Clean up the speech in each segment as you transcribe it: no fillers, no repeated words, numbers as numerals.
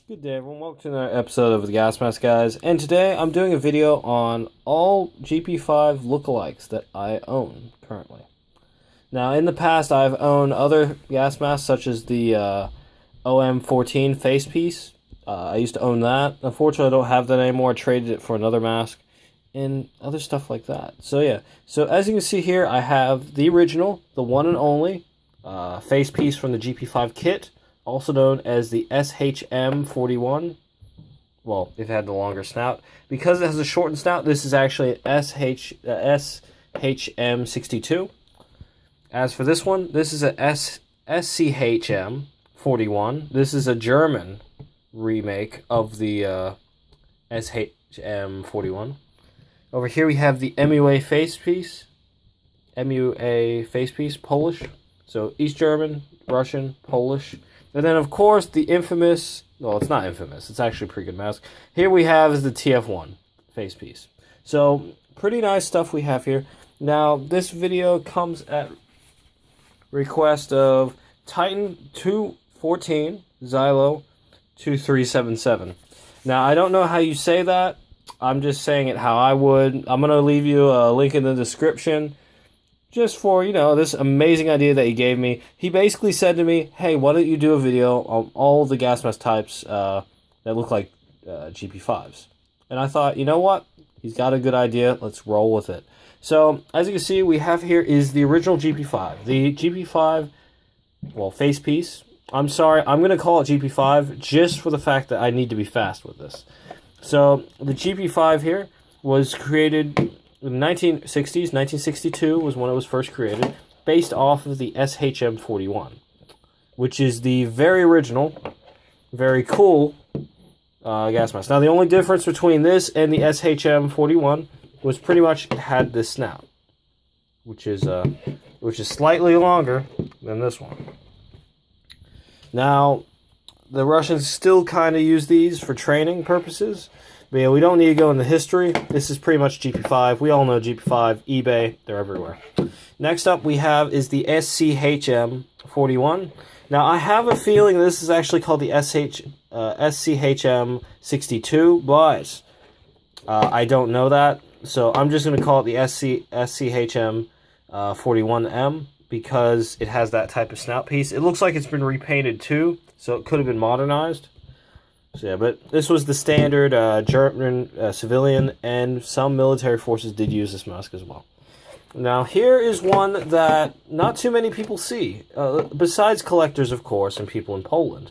Good day everyone, welcome to another episode of the Gas Mask Guys, and today I'm doing a video on all Gp-5 lookalikes that I own currently. Now in the past I've owned other gas masks such as the OM14 face piece. I used to own that. Unfortunately I don't have that anymore. I traded it for another mask and other stuff like that. So yeah, so as you can see here I have the original, the one and only face piece from the Gp-5 kit, also known as the SHM41. Well, if it had the longer snout. Because it has a shortened snout, this is actually an SHM62. As for this one, this is a SCHM41. This is a German remake of the SHM41. Over here we have the MUA face piece. MUA face piece, Polish. So East German, Russian, Polish. And then, of course, the infamous... Well, it's not infamous. It's actually a pretty good mask. Here we have is the TF1 face piece. So, pretty nice stuff we have here. Now, this video comes at request of Titan 214 Xylo 2377. Now, I don't know how you say that. I'm just saying it how I would. I'm going to leave you a link in the description. Just for, you know, this amazing idea that he gave me. He basically said to me, hey, why don't you do a video on all the gas mask types that look like GP5s? And I thought, you know what? He's got a good idea. Let's roll with it. So, as you can see, we have here is the original GP5. The GP5, well, face piece. I'm sorry, I'm going to call it GP5 just for the fact that I need to be fast with this. So, the GP5 here was created... in the 1960s, 1962 was when it was first created, based off of the SHM41, which is the very original, very cool gas mask. Now, the only difference between this and the SHM41 was pretty much it had this snout, which is slightly longer than this one. Now, the Russians still kind of use these for training purposes. But yeah, we don't need to go into history. This is pretty much GP5. We all know GP5, eBay, they're everywhere. Next up we have is the SCHM41. Now I have a feeling this is actually called the SCHM62, but I don't know that. So I'm just going to call it the SCHM41M because it has that type of snout piece. It looks like it's been repainted too, so it could have been modernized. So yeah, but this was the standard German civilian, and some military forces did use this mask as well. Now, here is one that not too many people see, besides collectors, of course, and people in Poland.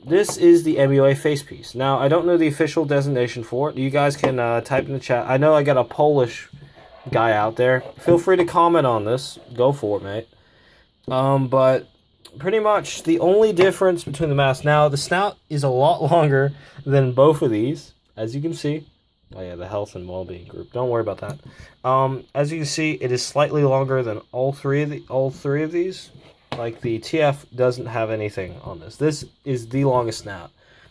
This is the MUA face piece. Now, I don't know the official designation for it. You guys can type in the chat. I know I got a Polish guy out there. Feel free to comment on this. Go for it, mate. But... pretty much the only difference between the masks. Now, the snout is a lot longer than both of these, as you can see. Oh yeah, the health and well-being group. Don't worry about that. As you can see, it is slightly longer than all three of these. Like the TF doesn't have anything on this. This is the longest snout.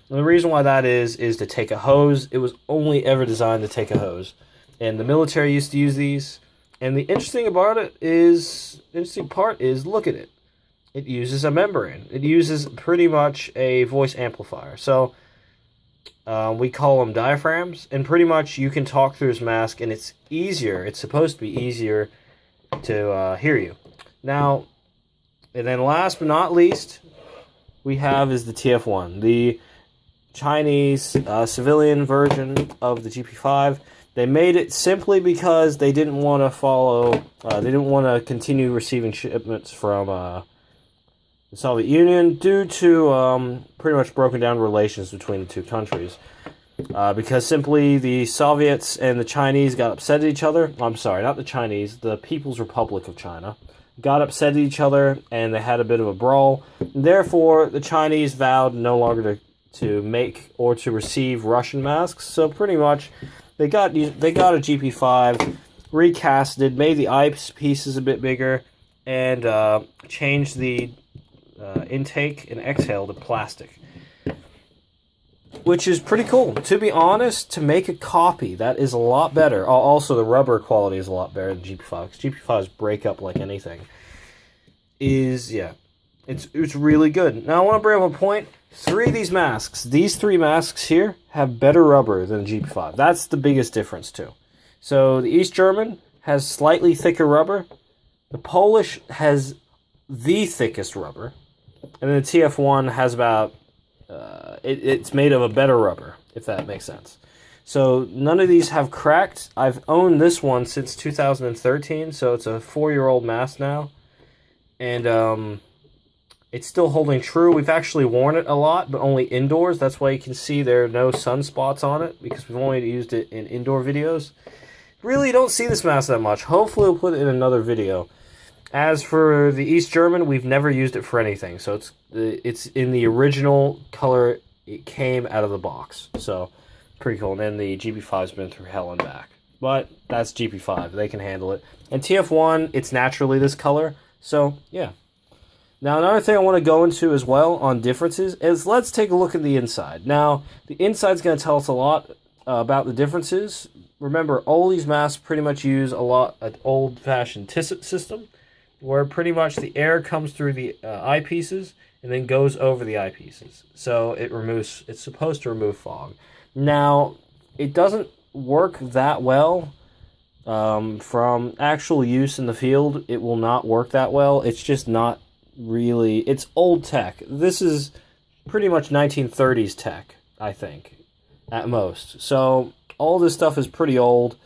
And the reason why that is to take a hose. It was only ever designed to take a hose, and the military used to use these. And the interesting part is, look at it. It uses a membrane. It uses pretty much a voice amplifier. So, we call them diaphragms. And pretty much you can talk through this mask and it's easier. It's supposed to be easier to hear you. Now, and then last but not least, we have is the TF1. The Chinese civilian version of the GP5. They made it simply because they didn't want to follow... they didn't want to continue receiving shipments from... the Soviet Union due to pretty much broken down relations between the two countries. Because simply the Soviets and the Chinese got upset at each other. I'm sorry, not the Chinese, the People's Republic of China. Got upset at each other and they had a bit of a brawl. Therefore, the Chinese vowed no longer to make or to receive Russian masks. So pretty much they got a GP5, recasted, made the eyepiece pieces a bit bigger, and changed the intake and exhale to plastic, which is pretty cool. To be honest, to make a copy, that is a lot better. Also, the rubber quality is a lot better than GP5, because GP5s break up like anything. Yeah. It's really good. Now I want to bring up a point. 3 of these masks, these 3 masks here, have better rubber than Gp-5. That's the biggest difference too. So the East German has slightly thicker rubber. The Polish has the thickest rubber. And then the TF1 has about, it's made of a better rubber, if that makes sense. So none of these have cracked. I've owned this one since 2013, so it's a 4-year-old mask now. And it's still holding true. We've actually worn it a lot, but only indoors. That's why you can see there are no sunspots on it, because we've only used it in indoor videos. Really don't see this mask that much. Hopefully we'll put it in another video. As for the East German, we've never used it for anything. So it's in the original color it came out of the box. So pretty cool. And then the Gp-5's been through hell and back. But that's Gp-5. They can handle it. And TF1, it's naturally this color. So, yeah. Now, another thing I want to go into as well on differences is let's take a look at the inside. Now, the inside's going to tell us a lot about the differences. Remember, all these masks pretty much use a lot an old-fashioned TISSET system, where pretty much the air comes through the eyepieces and then goes over the eyepieces. So it's supposed to remove fog. Now, it doesn't work that well. From actual use in the field, it will not work that well. It's just not really, it's old tech. This is pretty much 1930s tech, I think, at most. So all this stuff is pretty old,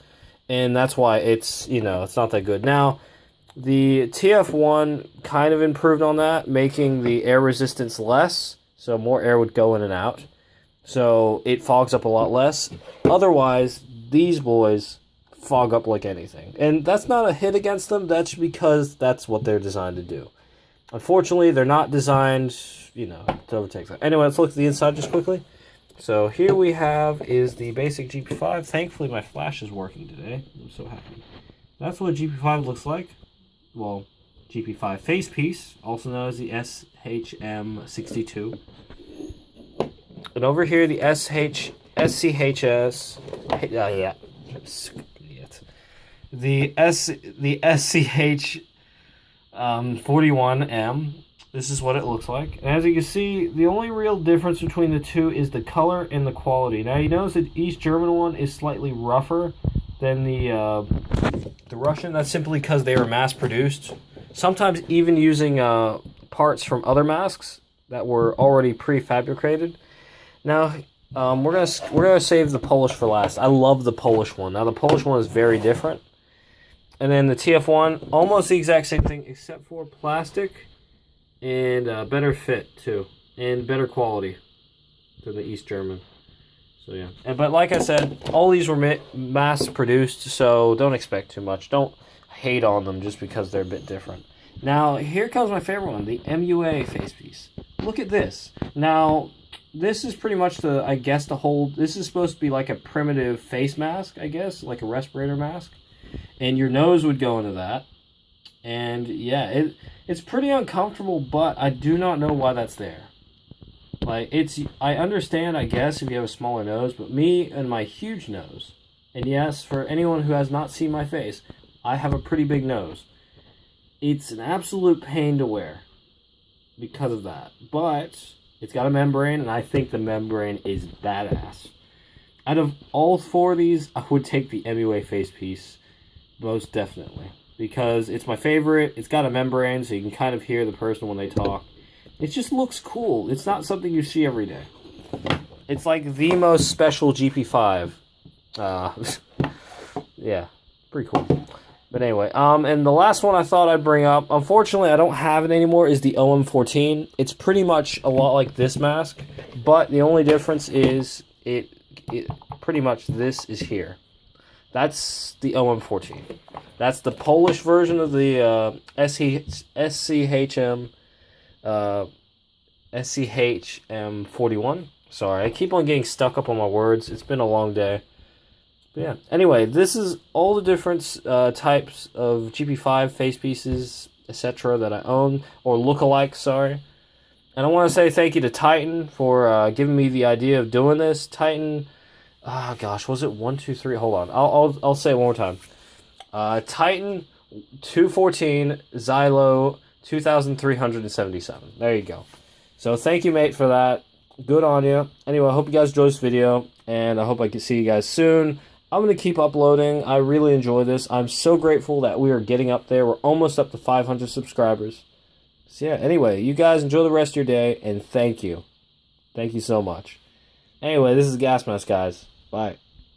and that's why it's, it's not that good. Now, the TF1 kind of improved on that, making the air resistance less, so more air would go in and out. So it fogs up a lot less. Otherwise, these boys fog up like anything. And that's not a hit against them, that's because that's what they're designed to do. Unfortunately, they're not designed, to overtake that. Anyway, let's look at the inside just quickly. So here we have is the basic Gp-5. Thankfully, my flash is working today. I'm so happy. That's what a Gp-5 looks like. Well, Gp-5 face piece, also known as the SHM62. And over here, the SCHS. The SCH 41M. This is what it looks like. And as you can see, the only real difference between the two is the color and the quality. Now you notice the East German one is slightly rougher than the Russian. That's simply because they were mass produced. Sometimes even using parts from other masks that were already prefabricated. Now we're gonna save the Polish for last. I love the Polish one. Now the Polish one is very different. And then the TF1, almost the exact same thing, except for plastic and better fit, too. And better quality than the East German. So, yeah. But like I said, all these were mass-produced, so don't expect too much. Don't hate on them just because they're a bit different. Now, here comes my favorite one, the MUA facepiece. Look at this. Now, this is pretty much this is supposed to be like a primitive face mask, I guess, like a respirator mask. And your nose would go into that. And yeah, it's pretty uncomfortable, but I do not know why that's there. Like, I understand, I guess, if you have a smaller nose, but me and my huge nose, and yes, for anyone who has not seen my face, I have a pretty big nose. It's an absolute pain to wear because of that. But it's got a membrane, and I think the membrane is badass. Out of all 4 of these, I would take the MUA face piece. Most definitely. Because it's my favorite. It's got a membrane, so you can kind of hear the person when they talk. It just looks cool. It's not something you see every day. It's like the most special Gp-5. Yeah, pretty cool. But anyway, and the last one I thought I'd bring up, unfortunately I don't have it anymore, is the OM14. It's pretty much a lot like this mask, but the only difference is it pretty much this is here. That's the OM14. That's the Polish version of the SCHM41. Sorry, I keep on getting stuck up on my words. It's been a long day. But yeah. Anyway, this is all the different types of Gp-5 face pieces, etc. that I own, or look-alike, sorry. And I want to say thank you to Titan for giving me the idea of doing this. Titan... gosh, was it 1, 2, 3? Hold on. I'll say it one more time. Titan 214 Xylo 2,377. There you go. So thank you, mate, for that. Good on you. Anyway, I hope you guys enjoyed this video, and I hope I can see you guys soon. I'm going to keep uploading. I really enjoy this. I'm so grateful that we are getting up there. We're almost up to 500 subscribers. So yeah, anyway, you guys enjoy the rest of your day, and thank you. Thank you so much. Anyway, this is Gas Mask, guys. Bye.